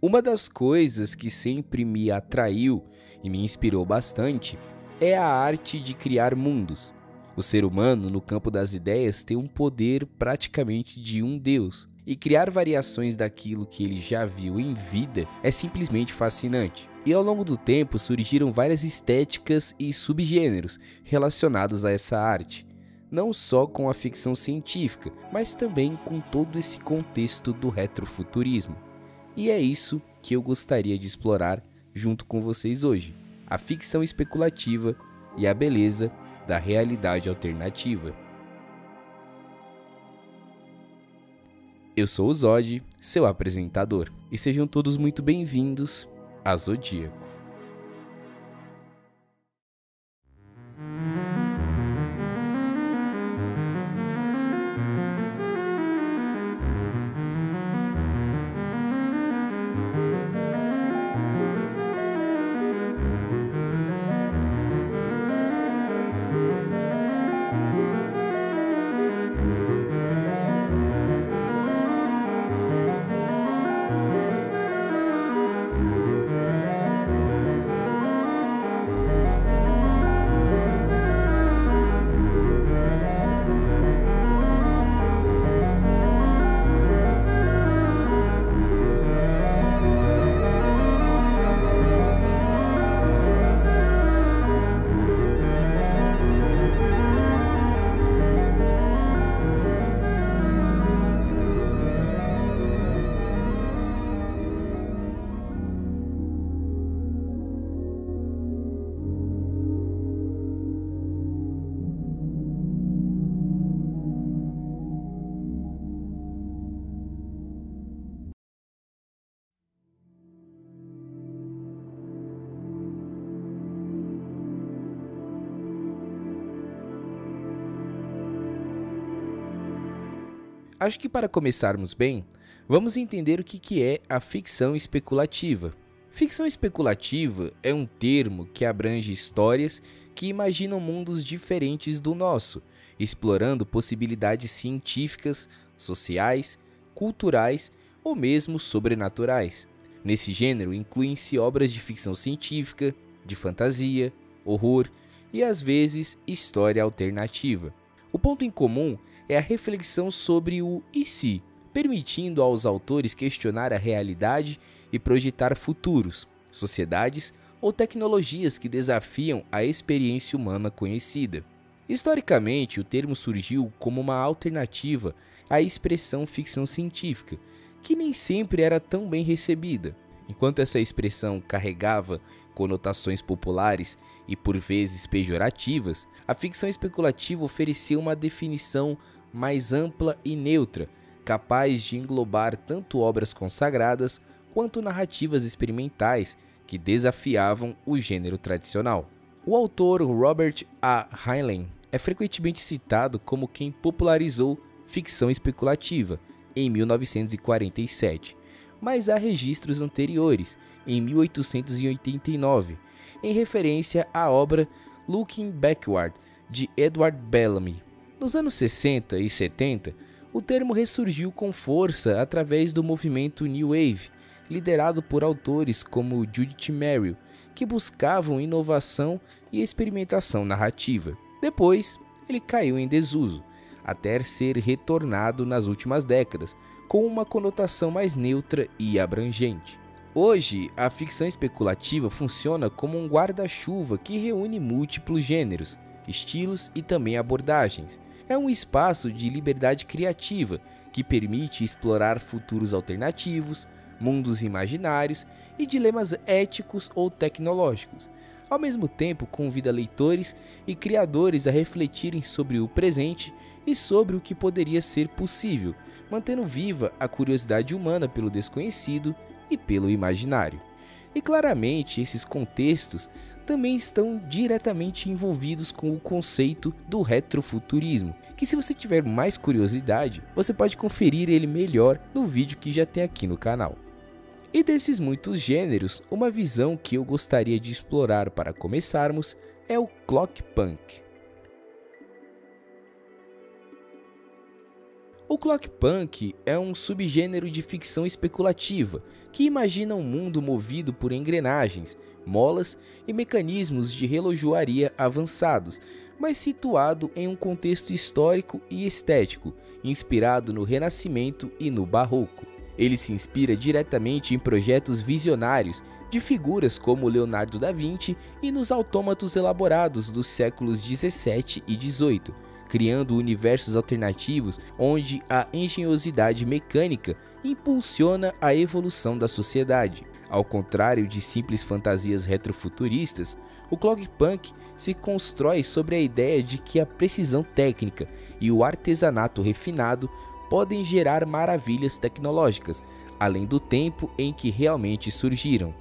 Uma das coisas que sempre me atraiu e me inspirou bastante é a arte de criar mundos. O ser humano, no campo das ideias, tem um poder praticamente de um deus, e criar variações daquilo que ele já viu em vida é simplesmente fascinante. E ao longo do tempo surgiram várias estéticas e subgêneros relacionados a essa arte, não só com a ficção científica, mas também com todo esse contexto do retrofuturismo. E é isso que eu gostaria de explorar junto com vocês hoje, a ficção especulativa e a beleza da realidade alternativa. Eu sou o Zod, seu apresentador, e sejam todos muito bem-vindos a Zodíaco. Acho que para começarmos bem, vamos entender o que é a ficção especulativa. Ficção especulativa é um termo que abrange histórias que imaginam mundos diferentes do nosso, explorando possibilidades científicas, sociais, culturais ou mesmo sobrenaturais. Nesse gênero incluem-se obras de ficção científica, de fantasia, horror e às vezes história alternativa. O ponto em comum é a reflexão sobre o e se, permitindo aos autores questionar a realidade e projetar futuros, sociedades ou tecnologias que desafiam a experiência humana conhecida. Historicamente, o termo surgiu como uma alternativa à expressão ficção científica, que nem sempre era tão bem recebida. Enquanto essa expressão carregava conotações populares e por vezes pejorativas, a ficção especulativa oferecia uma definição mais ampla e neutra, capaz de englobar tanto obras consagradas quanto narrativas experimentais que desafiavam o gênero tradicional. O autor Robert A. Heinlein é frequentemente citado como quem popularizou ficção especulativa em 1947, mas há registros anteriores, em 1889, em referência à obra Looking Backward, de Edward Bellamy. Nos anos 60 e 70, o termo ressurgiu com força através do movimento New Wave, liderado por autores como Judith Merril, que buscavam inovação e experimentação narrativa. Depois, ele caiu em desuso, até ser retornado nas últimas décadas, com uma conotação mais neutra e abrangente. Hoje, a ficção especulativa funciona como um guarda-chuva que reúne múltiplos gêneros, estilos e também abordagens. É um espaço de liberdade criativa que permite explorar futuros alternativos, mundos imaginários e dilemas éticos ou tecnológicos. Ao mesmo tempo, convida leitores e criadores a refletirem sobre o presente e sobre o que poderia ser possível, mantendo viva a curiosidade humana pelo desconhecido e pelo imaginário. E claramente, esses contextos também estão diretamente envolvidos com o conceito do retrofuturismo, que se você tiver mais curiosidade, você pode conferir ele melhor no vídeo que já tem aqui no canal. E desses muitos gêneros, uma visão que eu gostaria de explorar para começarmos é o clockpunk. O clockpunk é um subgênero de ficção especulativa que imagina um mundo movido por engrenagens, molas e mecanismos de relojoaria avançados, mas situado em um contexto histórico e estético, inspirado no Renascimento e no Barroco. Ele se inspira diretamente em projetos visionários de figuras como Leonardo da Vinci e nos autômatos elaborados dos séculos 17 e 18, criando universos alternativos onde a engenhosidade mecânica impulsiona a evolução da sociedade. Ao contrário de simples fantasias retrofuturistas, o clockpunk se constrói sobre a ideia de que a precisão técnica e o artesanato refinado podem gerar maravilhas tecnológicas, além do tempo em que realmente surgiram.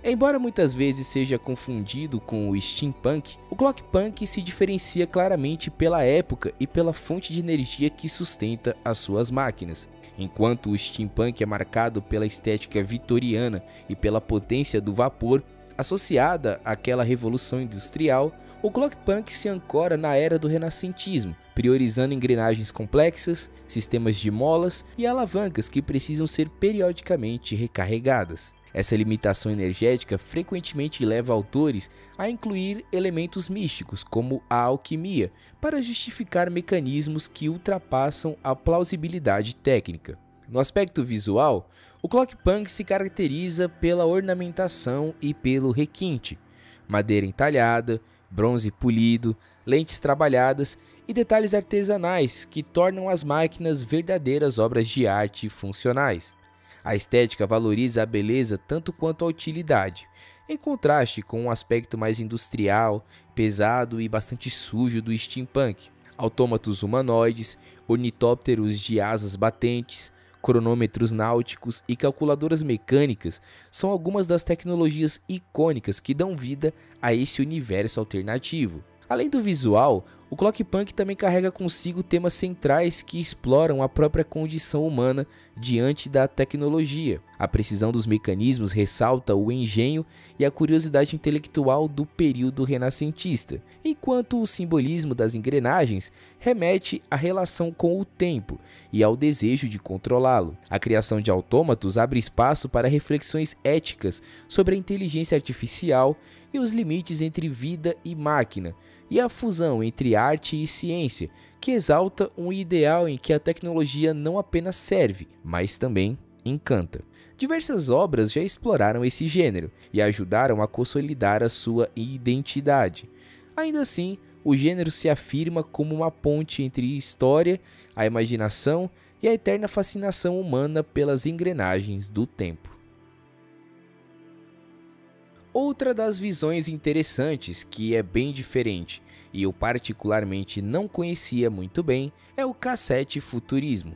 Embora muitas vezes seja confundido com o steampunk, o clockpunk se diferencia claramente pela época e pela fonte de energia que sustenta as suas máquinas. Enquanto o steampunk é marcado pela estética vitoriana e pela potência do vapor associada àquela revolução industrial, o clockpunk se ancora na era do renascentismo, priorizando engrenagens complexas, sistemas de molas e alavancas que precisam ser periodicamente recarregadas. Essa limitação energética frequentemente leva autores a incluir elementos místicos, como a alquimia, para justificar mecanismos que ultrapassam a plausibilidade técnica. No aspecto visual, o clockpunk se caracteriza pela ornamentação e pelo requinte, madeira entalhada, bronze polido, lentes trabalhadas e detalhes artesanais que tornam as máquinas verdadeiras obras de arte funcionais. A estética valoriza a beleza tanto quanto a utilidade, em contraste com um aspecto mais industrial, pesado e bastante sujo do steampunk. Autômatos humanoides, ornitópteros de asas batentes, cronômetros náuticos e calculadoras mecânicas são algumas das tecnologias icônicas que dão vida a esse universo alternativo. Além do visual, o clockpunk também carrega consigo temas centrais que exploram a própria condição humana diante da tecnologia. A precisão dos mecanismos ressalta o engenho e a curiosidade intelectual do período renascentista, enquanto o simbolismo das engrenagens remete à relação com o tempo e ao desejo de controlá-lo. A criação de autômatos abre espaço para reflexões éticas sobre a inteligência artificial e os limites entre vida e máquina, e a fusão entre arte e ciência, que exalta um ideal em que a tecnologia não apenas serve, mas também encanta. Diversas obras já exploraram esse gênero e ajudaram a consolidar a sua identidade. Ainda assim, o gênero se afirma como uma ponte entre história, a imaginação e a eterna fascinação humana pelas engrenagens do tempo. Outra das visões interessantes, que é bem diferente e eu particularmente não conhecia muito bem, é o cassete futurismo.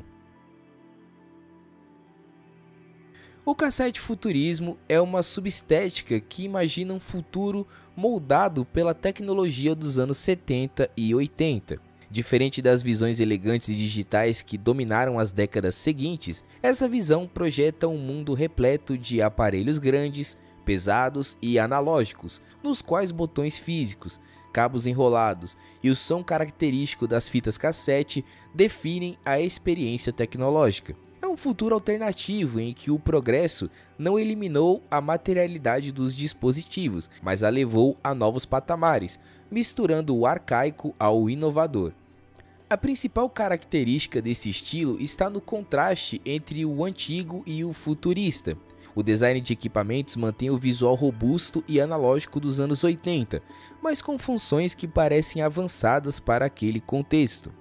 O cassete futurismo é uma subestética que imagina um futuro moldado pela tecnologia dos anos 70 e 80. Diferente das visões elegantes e digitais que dominaram as décadas seguintes, essa visão projeta um mundo repleto de aparelhos grandes, pesados e analógicos, nos quais botões físicos, cabos enrolados e o som característico das fitas cassete definem a experiência tecnológica. É um futuro alternativo em que o progresso não eliminou a materialidade dos dispositivos, mas a levou a novos patamares, misturando o arcaico ao inovador. A principal característica desse estilo está no contraste entre o antigo e o futurista. O design de equipamentos mantém o visual robusto e analógico dos anos 80, mas com funções que parecem avançadas para aquele contexto.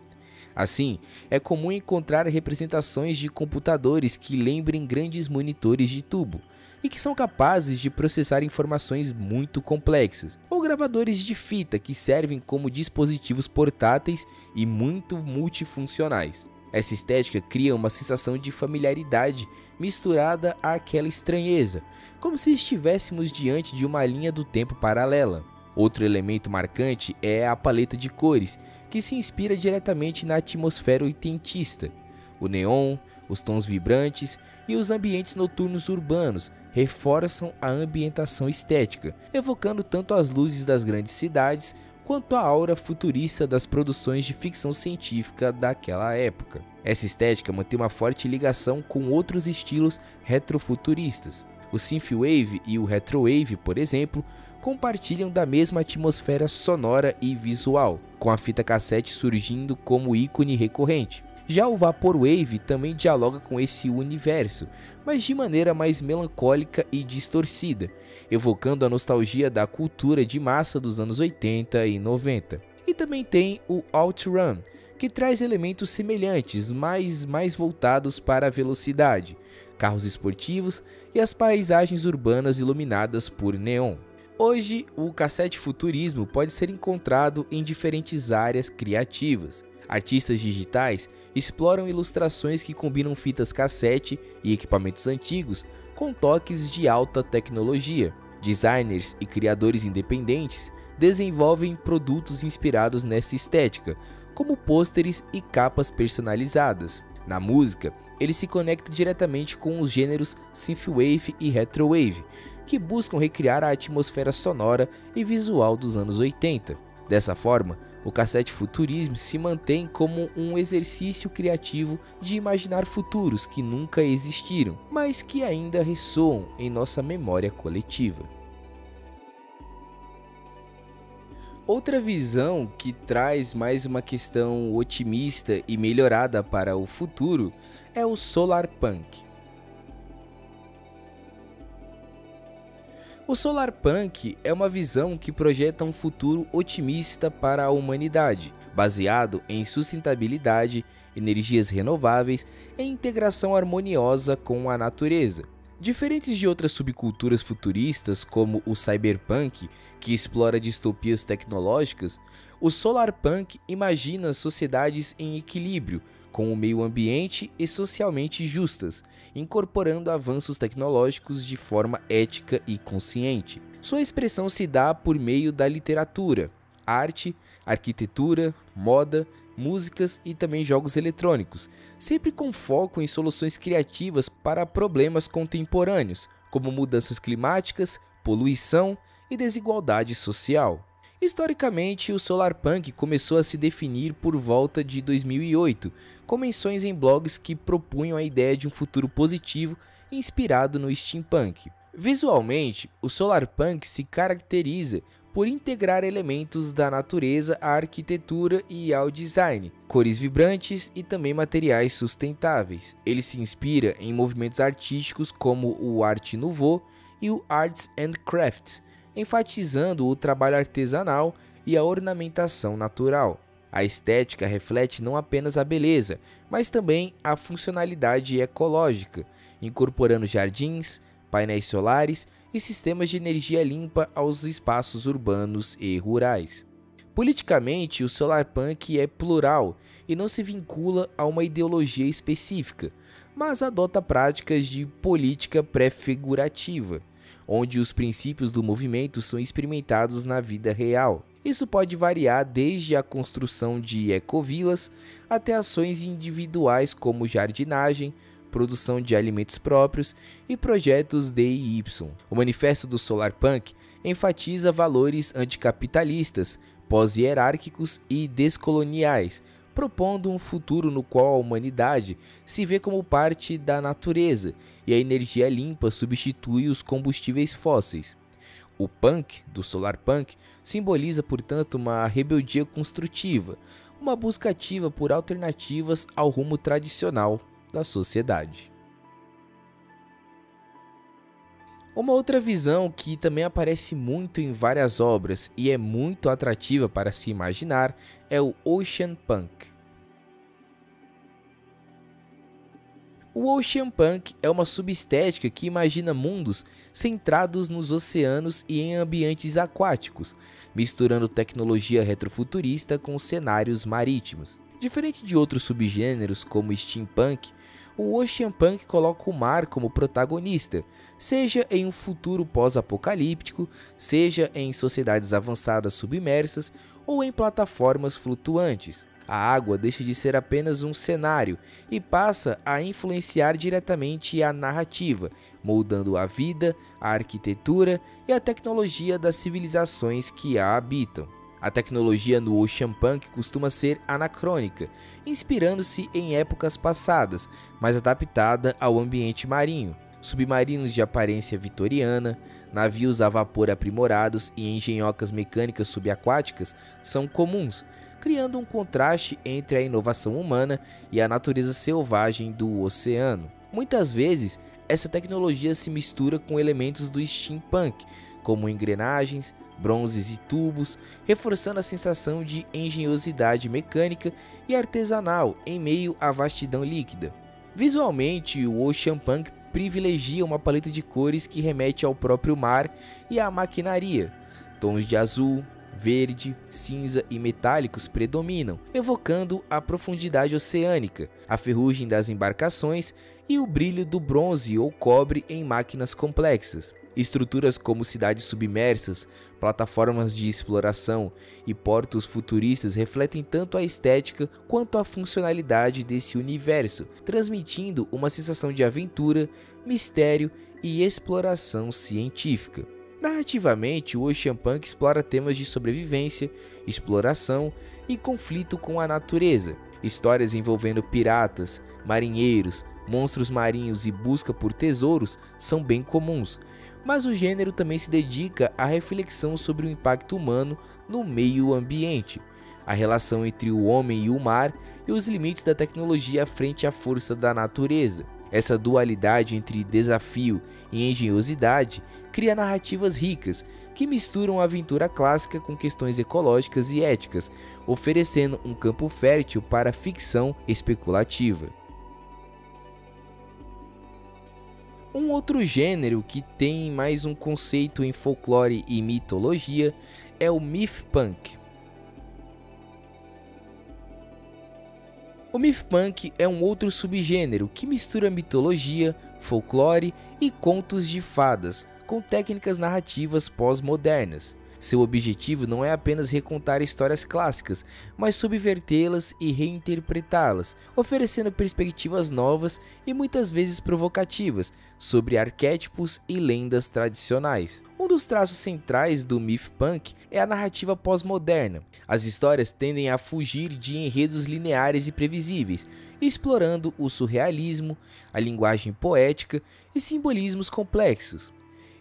Assim, é comum encontrar representações de computadores que lembrem grandes monitores de tubo e que são capazes de processar informações muito complexas, ou gravadores de fita que servem como dispositivos portáteis e muito multifuncionais. Essa estética cria uma sensação de familiaridade misturada àquela estranheza, como se estivéssemos diante de uma linha do tempo paralela. Outro elemento marcante é a paleta de cores, que se inspira diretamente na atmosfera oitentista. O neon, os tons vibrantes e os ambientes noturnos urbanos reforçam a ambientação estética, evocando tanto as luzes das grandes cidades quanto a aura futurista das produções de ficção científica daquela época. Essa estética mantém uma forte ligação com outros estilos retrofuturistas. O synthwave e o retrowave, por exemplo, compartilham da mesma atmosfera sonora e visual, com a fita cassete surgindo como ícone recorrente. Já o vaporwave também dialoga com esse universo, mas de maneira mais melancólica e distorcida, evocando a nostalgia da cultura de massa dos anos 80 e 90. E também tem o OutRun, que traz elementos semelhantes, mas mais voltados para a velocidade, carros esportivos e as paisagens urbanas iluminadas por neon. Hoje, o cassete futurismo pode ser encontrado em diferentes áreas criativas. Artistas digitais exploram ilustrações que combinam fitas cassete e equipamentos antigos com toques de alta tecnologia. Designers e criadores independentes desenvolvem produtos inspirados nessa estética, como pôsteres e capas personalizadas. Na música, ele se conecta diretamente com os gêneros synthwave e retrowave, que buscam recriar a atmosfera sonora e visual dos anos 80. Dessa forma, o cassete futurismo se mantém como um exercício criativo de imaginar futuros que nunca existiram, mas que ainda ressoam em nossa memória coletiva. Outra visão que traz mais uma questão otimista e melhorada para o futuro é o solarpunk. O solarpunk é uma visão que projeta um futuro otimista para a humanidade, baseado em sustentabilidade, energias renováveis e integração harmoniosa com a natureza. Diferentes de outras subculturas futuristas, como o cyberpunk, que explora distopias tecnológicas, o solarpunk imagina sociedades em equilíbrio com o meio ambiente e socialmente justas, incorporando avanços tecnológicos de forma ética e consciente. Sua expressão se dá por meio da literatura, arte, arquitetura, moda, músicas e também jogos eletrônicos, sempre com foco em soluções criativas para problemas contemporâneos, como mudanças climáticas, poluição e desigualdade social. Historicamente, o solarpunk começou a se definir por volta de 2008, com menções em blogs que propunham a ideia de um futuro positivo inspirado no steampunk. Visualmente, o solarpunk se caracteriza por integrar elementos da natureza à arquitetura e ao design, cores vibrantes e também materiais sustentáveis. Ele se inspira em movimentos artísticos como o Art Nouveau e o Arts and Crafts, enfatizando o trabalho artesanal e a ornamentação natural. A estética reflete não apenas a beleza, mas também a funcionalidade ecológica, incorporando jardins, painéis solares e sistemas de energia limpa aos espaços urbanos e rurais. Politicamente, o solarpunk é plural e não se vincula a uma ideologia específica, mas adota práticas de política pré-figurativa, onde os princípios do movimento são experimentados na vida real. Isso pode variar desde a construção de ecovilas até ações individuais como jardinagem, produção de alimentos próprios e projetos DIY. O Manifesto do Solarpunk enfatiza valores anticapitalistas, pós-hierárquicos e descoloniais, propondo um futuro no qual a humanidade se vê como parte da natureza e a energia limpa substitui os combustíveis fósseis. O punk, do solarpunk, simboliza, portanto, uma rebeldia construtiva, uma busca ativa por alternativas ao rumo tradicional da sociedade. Uma outra visão que também aparece muito em várias obras e é muito atrativa para se imaginar é o Ocean Punk. O Ocean Punk é uma subestética que imagina mundos centrados nos oceanos e em ambientes aquáticos, misturando tecnologia retrofuturista com cenários marítimos. Diferente de outros subgêneros como steampunk, o Ocean Punk coloca o mar como protagonista, seja em um futuro pós-apocalíptico, seja em sociedades avançadas submersas ou em plataformas flutuantes. A água deixa de ser apenas um cenário e passa a influenciar diretamente a narrativa, moldando a vida, a arquitetura e a tecnologia das civilizações que a habitam. A tecnologia no Ocean Punk costuma ser anacrônica, inspirando-se em épocas passadas, mas adaptada ao ambiente marinho. Submarinos de aparência vitoriana, navios a vapor aprimorados e engenhocas mecânicas subaquáticas são comuns, criando um contraste entre a inovação humana e a natureza selvagem do oceano. Muitas vezes, essa tecnologia se mistura com elementos do steampunk, como engrenagens, bronzes e tubos, reforçando a sensação de engenhosidade mecânica e artesanal em meio à vastidão líquida. Visualmente, o Ocean Punk privilegia uma paleta de cores que remete ao próprio mar e à maquinaria. Tons de azul, verde, cinza e metálicos predominam, evocando a profundidade oceânica, a ferrugem das embarcações e o brilho do bronze ou cobre em máquinas complexas. Estruturas como cidades submersas, plataformas de exploração e portos futuristas refletem tanto a estética quanto a funcionalidade desse universo, transmitindo uma sensação de aventura, mistério e exploração científica. Narrativamente, o Ocean Punk explora temas de sobrevivência, exploração e conflito com a natureza. Histórias envolvendo piratas, marinheiros, monstros marinhos e busca por tesouros são bem comuns, mas o gênero também se dedica à reflexão sobre o impacto humano no meio ambiente, a relação entre o homem e o mar e os limites da tecnologia frente à força da natureza. Essa dualidade entre desafio e engenhosidade cria narrativas ricas que misturam a aventura clássica com questões ecológicas e éticas, oferecendo um campo fértil para a ficção especulativa. Um outro gênero que tem mais um conceito em folclore e mitologia é o Mythpunk. O Mythpunk é um outro subgênero que mistura mitologia, folclore e contos de fadas com técnicas narrativas pós-modernas. Seu objetivo não é apenas recontar histórias clássicas, mas subvertê-las e reinterpretá-las, oferecendo perspectivas novas e muitas vezes provocativas sobre arquétipos e lendas tradicionais. Um dos traços centrais do Mythpunk é a narrativa pós-moderna. As histórias tendem a fugir de enredos lineares e previsíveis, explorando o surrealismo, a linguagem poética e simbolismos complexos.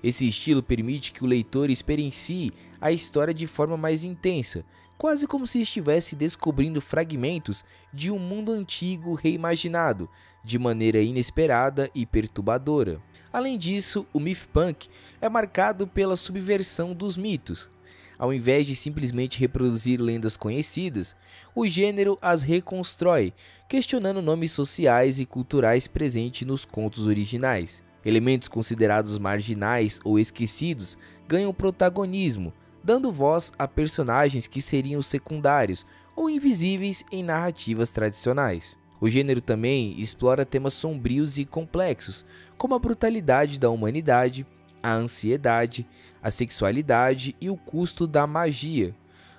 Esse estilo permite que o leitor experiencie a história de forma mais intensa, quase como se estivesse descobrindo fragmentos de um mundo antigo reimaginado, de maneira inesperada e perturbadora. Além disso, o Mythpunk é marcado pela subversão dos mitos. Ao invés de simplesmente reproduzir lendas conhecidas, o gênero as reconstrói, questionando nomes sociais e culturais presentes nos contos originais. Elementos considerados marginais ou esquecidos ganham protagonismo, dando voz a personagens que seriam secundários ou invisíveis em narrativas tradicionais. O gênero também explora temas sombrios e complexos, como a brutalidade da humanidade, a ansiedade, a sexualidade e o custo da magia.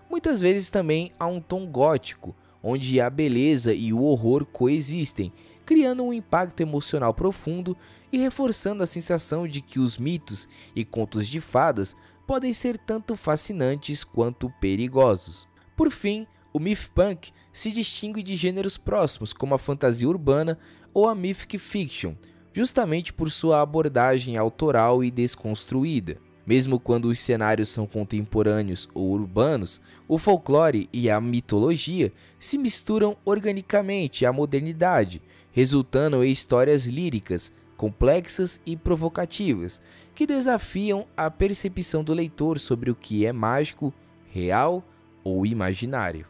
Muitas vezes também há um tom gótico, onde a beleza e o horror coexistem, criando um impacto emocional profundo e reforçando a sensação de que os mitos e contos de fadas podem ser tanto fascinantes quanto perigosos. Por fim, o Mythpunk se distingue de gêneros próximos como a fantasia urbana ou a mythic fiction, justamente por sua abordagem autoral e desconstruída. Mesmo quando os cenários são contemporâneos ou urbanos, o folclore e a mitologia se misturam organicamente à modernidade, resultando em histórias líricas, complexas e provocativas, que desafiam a percepção do leitor sobre o que é mágico, real ou imaginário.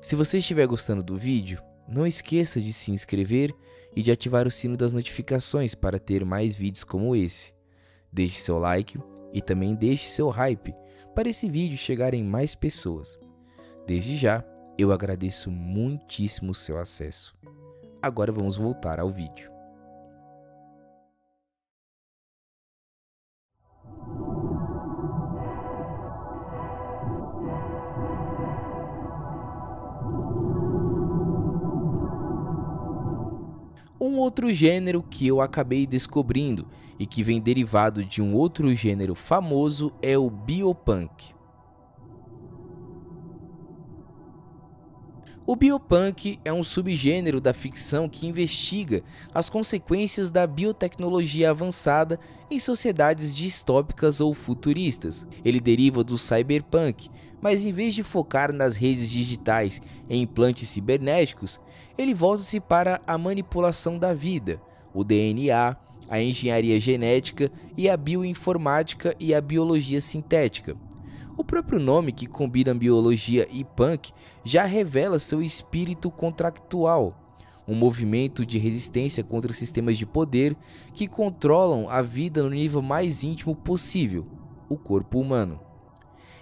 Se você estiver gostando do vídeo, não esqueça de se inscrever e de ativar o sino das notificações para ter mais vídeos como esse. Deixe seu like e também deixe seu hype para esse vídeo chegar em mais pessoas. Desde já, Eu agradeço muitíssimo o seu acesso. Agora vamos voltar ao vídeo. Um outro gênero que eu acabei descobrindo e que vem derivado de um outro gênero famoso é o biopunk. O biopunk é um subgênero da ficção que investiga as consequências da biotecnologia avançada em sociedades distópicas ou futuristas. Ele deriva do cyberpunk, mas em vez de focar nas redes digitais e implantes cibernéticos, ele volta-se para a manipulação da vida, o DNA, a engenharia genética e a bioinformática e a biologia sintética. O próprio nome, que combina biologia e punk, já revela seu espírito contractual, um movimento de resistência contra sistemas de poder que controlam a vida no nível mais íntimo possível, o corpo humano.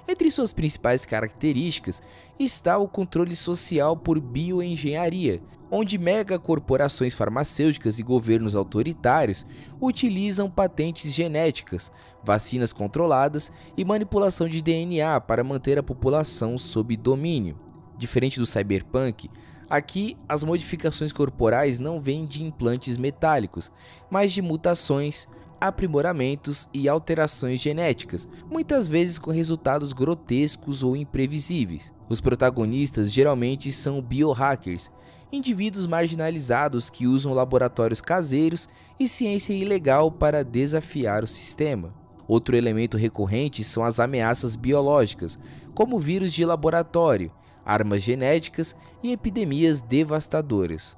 Entre suas principais características está o controle social por bioengenharia, onde megacorporações farmacêuticas e governos autoritários utilizam patentes genéticas, vacinas controladas e manipulação de DNA para manter a população sob domínio. Diferente do cyberpunk, aqui as modificações corporais não vêm de implantes metálicos, mas de mutações, aprimoramentos e alterações genéticas, muitas vezes com resultados grotescos ou imprevisíveis. Os protagonistas geralmente são biohackers, indivíduos marginalizados que usam laboratórios caseiros e ciência ilegal para desafiar o sistema. Outro elemento recorrente são as ameaças biológicas, como vírus de laboratório, armas genéticas e epidemias devastadoras.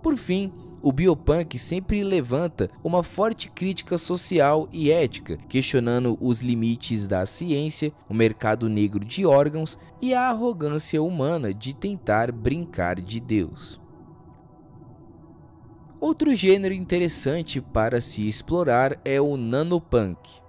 Por fim, o biopunk sempre levanta uma forte crítica social e ética, questionando os limites da ciência, o mercado negro de órgãos e a arrogância humana de tentar brincar de Deus. Outro gênero interessante para se explorar é o nanopunk.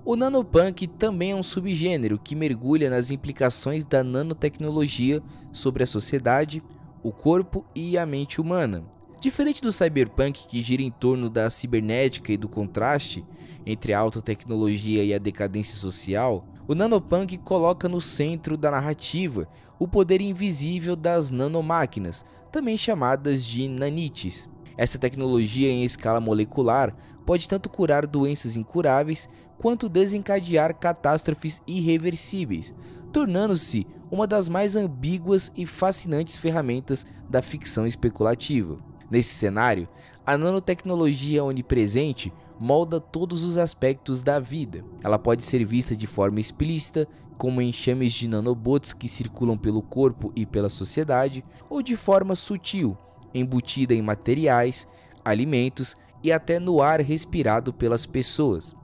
O nanopunk também é um subgênero que mergulha nas implicações da nanotecnologia sobre a sociedade, o corpo e a mente humana. Diferente do cyberpunk, que gira em torno da cibernética e do contraste entre a alta tecnologia e a decadência social, o nanopunk coloca no centro da narrativa o poder invisível das nanomáquinas, também chamadas de nanites. Essa tecnologia em escala molecular pode tanto curar doenças incuráveis quanto desencadear catástrofes irreversíveis, tornando-se uma das mais ambíguas e fascinantes ferramentas da ficção especulativa. Nesse cenário, a nanotecnologia onipresente molda todos os aspectos da vida. Ela pode ser vista de forma explícita, como enxames de nanobots que circulam pelo corpo e pela sociedade, ou de forma sutil, embutida em materiais, alimentos e até no ar respirado pelas pessoas.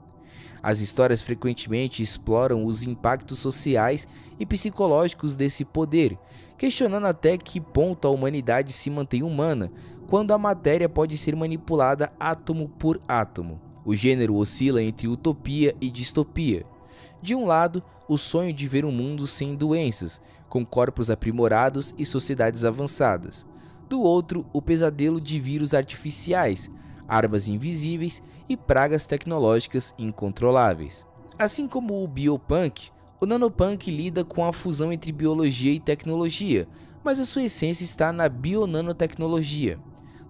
As histórias frequentemente exploram os impactos sociais e psicológicos desse poder, questionando até que ponto a humanidade se mantém humana quando a matéria pode ser manipulada átomo por átomo. O gênero oscila entre utopia e distopia. De um lado, o sonho de ver um mundo sem doenças, com corpos aprimorados e sociedades avançadas. Do outro, o pesadelo de vírus artificiais, armas invisíveis e pragas tecnológicas incontroláveis. Assim como o biopunk, o nanopunk lida com a fusão entre biologia e tecnologia, mas a sua essência está na bionanotecnologia.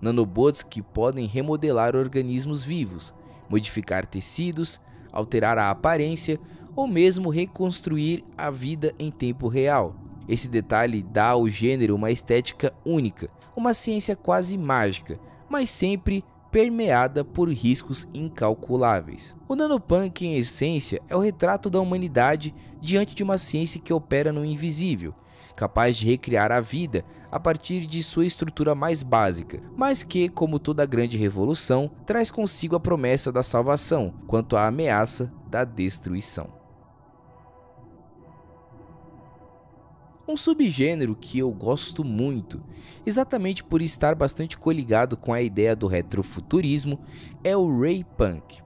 Nanobots que podem remodelar organismos vivos, modificar tecidos, alterar a aparência ou mesmo reconstruir a vida em tempo real. Esse detalhe dá ao gênero uma estética única, uma ciência quase mágica, mas sempre permeada por riscos incalculáveis. O nanopunk, em essência, é o retrato da humanidade diante de uma ciência que opera no invisível, capaz de recriar a vida a partir de sua estrutura mais básica, mas que, como toda grande revolução, traz consigo a promessa da salvação quanto à ameaça da destruição. Um subgênero que eu gosto muito, exatamente por estar bastante coligado com a ideia do retrofuturismo, é o Ray Punk.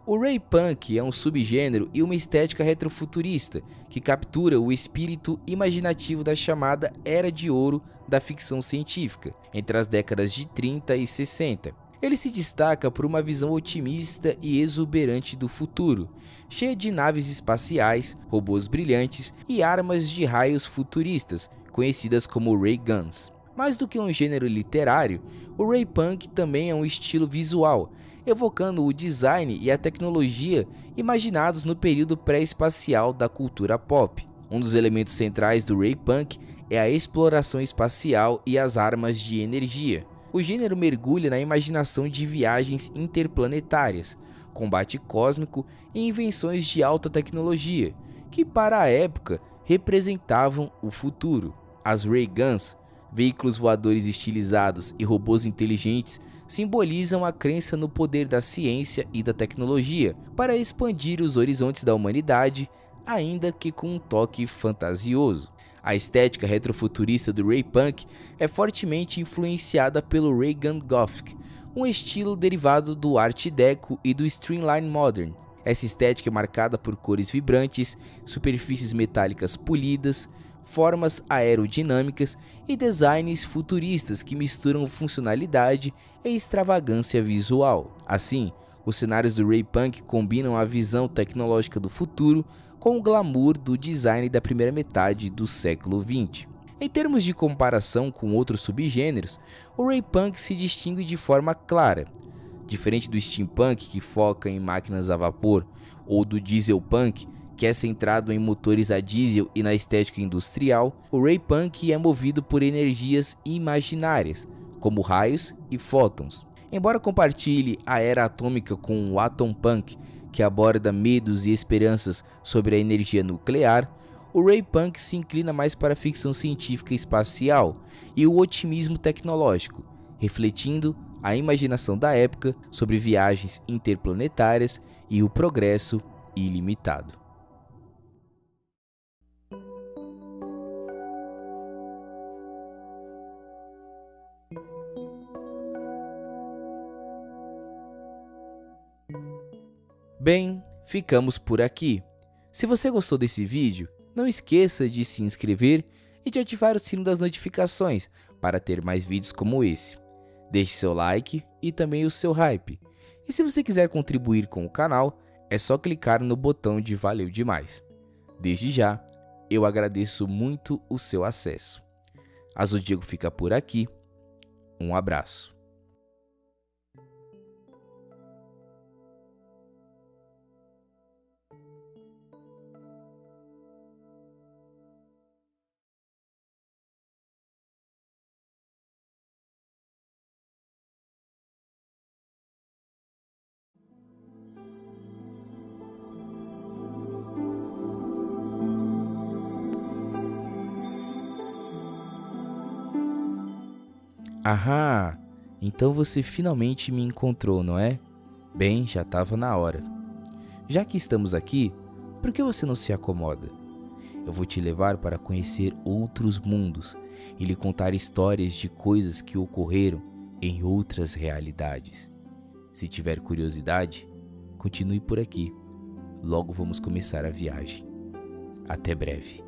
O Ray Punk é um subgênero e uma estética retrofuturista que captura o espírito imaginativo da chamada Era de Ouro da ficção científica, entre as décadas de 30 e 60. Ele se destaca por uma visão otimista e exuberante do futuro, cheia de naves espaciais, robôs brilhantes e armas de raios futuristas, conhecidas como Ray Guns. Mais do que um gênero literário, o Ray Punk também é um estilo visual, evocando o design e a tecnologia imaginados no período pré-espacial da cultura pop. Um dos elementos centrais do Ray Punk é a exploração espacial e as armas de energia. O gênero mergulha na imaginação de viagens interplanetárias, combate cósmico e invenções de alta tecnologia, que para a época representavam o futuro. As Ray Guns, veículos voadores estilizados e robôs inteligentes, simbolizam a crença no poder da ciência e da tecnologia para expandir os horizontes da humanidade, ainda que com um toque fantasioso. A estética retrofuturista do Ray Punk é fortemente influenciada pelo Ray Gun Gothic, um estilo derivado do Art Deco e do Streamline Modern. Essa estética é marcada por cores vibrantes, superfícies metálicas polidas, formas aerodinâmicas e designs futuristas que misturam funcionalidade e extravagância visual. Assim, os cenários do Ray Punk combinam a visão tecnológica do futuro com o glamour do design da primeira metade do século XX. Em termos de comparação com outros subgêneros, o Ray Punk se distingue de forma clara. Diferente do steampunk, que foca em máquinas a vapor, ou do diesel punk, que é centrado em motores a diesel e na estética industrial, o Ray Punk é movido por energias imaginárias, como raios e fótons. Embora compartilhe a era atômica com o Atom Punk, que aborda medos e esperanças sobre a energia nuclear, o Ray Punk se inclina mais para a ficção científica espacial e o otimismo tecnológico, refletindo a imaginação da época sobre viagens interplanetárias e o progresso ilimitado. Bem, ficamos por aqui. Se você gostou desse vídeo, não esqueça de se inscrever e de ativar o sino das notificações para ter mais vídeos como esse. Deixe seu like e também o seu hype. E se você quiser contribuir com o canal, é só clicar no botão de valeu demais. Desde já, eu agradeço muito o seu acesso. A Zodíaco fica por aqui. Um abraço. Ahá, então você finalmente me encontrou, não é? Bem, já estava na hora. Já que estamos aqui, por que você não se acomoda? Eu vou te levar para conhecer outros mundos e lhe contar histórias de coisas que ocorreram em outras realidades. Se tiver curiosidade, continue por aqui. Logo vamos começar a viagem. Até breve.